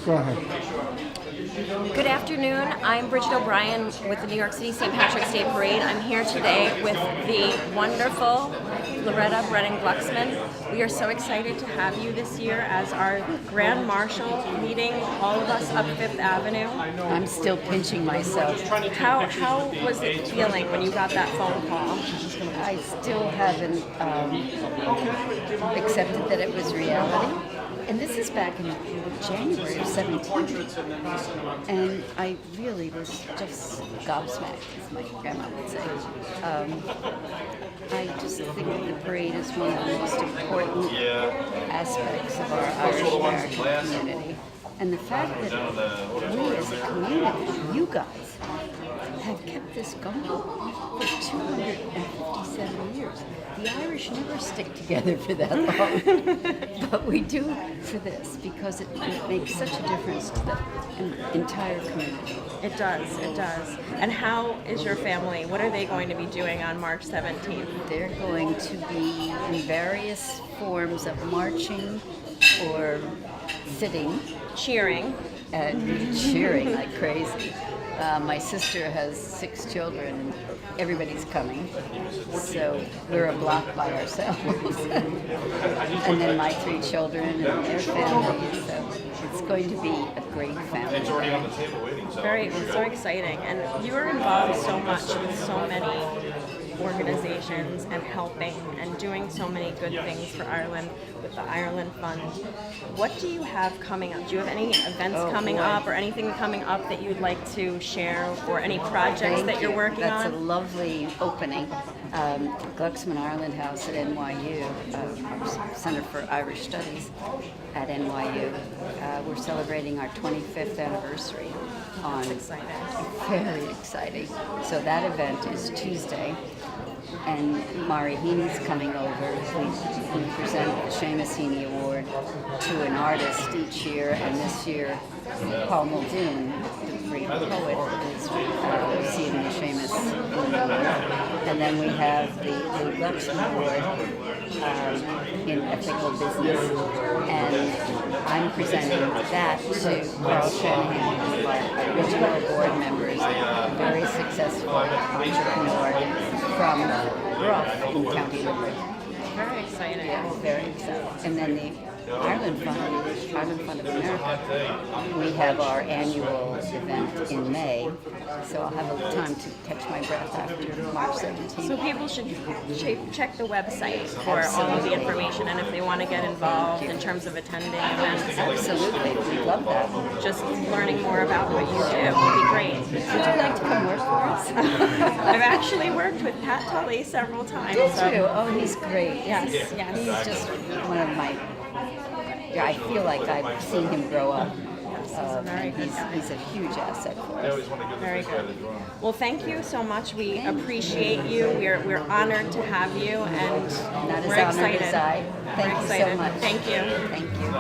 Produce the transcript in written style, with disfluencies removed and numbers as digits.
Go ahead. Good afternoon. I'm Bridget O'Brien with the New York City St. Patrick's Day Parade. I'm here today with the wonderful Loretta Brennan-Glucksman. We are so excited to have you this year as our Grand Marshal, leading all of us up Fifth Avenue. I'm still pinching myself. How was it feeling when you got that phone call? I still haven't accepted that it was reality. And this is back in January of 17. And I really was just gobsmacked, as my grandma would say. I just think that the parade is one of the most important aspects of our Irish-American community. And the fact that we as a community, you guys, have kept this going for 257 years. The Irish never stick together for that long, but we do for this because it makes such a difference to the entire community. It does. And how is your family? What are they going to be doing on March 17th? They're going to be in various forms of marching or sitting. Cheering. And cheering like crazy. My sister has 6 children, and everybody's coming, so we're a block by ourselves. And then my 3 children and their families, so it's going to be a great family. It's already on the table waiting. So exciting. And you are involved so much with so many organizations and helping and doing so many good things for Ireland with the Ireland Fund. What do you have coming up? Do you have any events coming up or anything coming up that you'd like to share, or any projects that you're working on? That's a lovely opening. Glucksman Ireland House at NYU, our Center for Irish Studies at NYU. We're celebrating our 25th anniversary on. That's exciting. Very exciting. So that event is Tuesday, and Mari Heaney's coming over. We present the Seamus Heaney Award to an artist each year, and this year Paul Muldoon, the great poet, is receiving the Seamus Heaney Award. And then we have the Glucksman Award in ethical business, and I'm presenting that to Carl Shanahan, one of our original board members, a very successful entrepreneur from Rough in County Limerick. Very exciting. Yeah, very exciting. And then the Ireland Fund of America, we have our annual event in May, so I'll have a little time to catch my breath after March 17th. So people should check the website for all of the information, and if they want to get involved in terms of attending events. Absolutely, we'd love that. Just learning more about what you do would be great. Would you like to come work for us? I've actually worked with Pat Tully several times. Did you? Oh, he's great. Yes. He's just one of my. I feel like I've seen him grow up. And he's a huge asset for us. Very good. Well, thank you so much. We appreciate you. We're honored to have you, and Not as we're honored excited. as I. Thank you so much. Thank you. Thank you.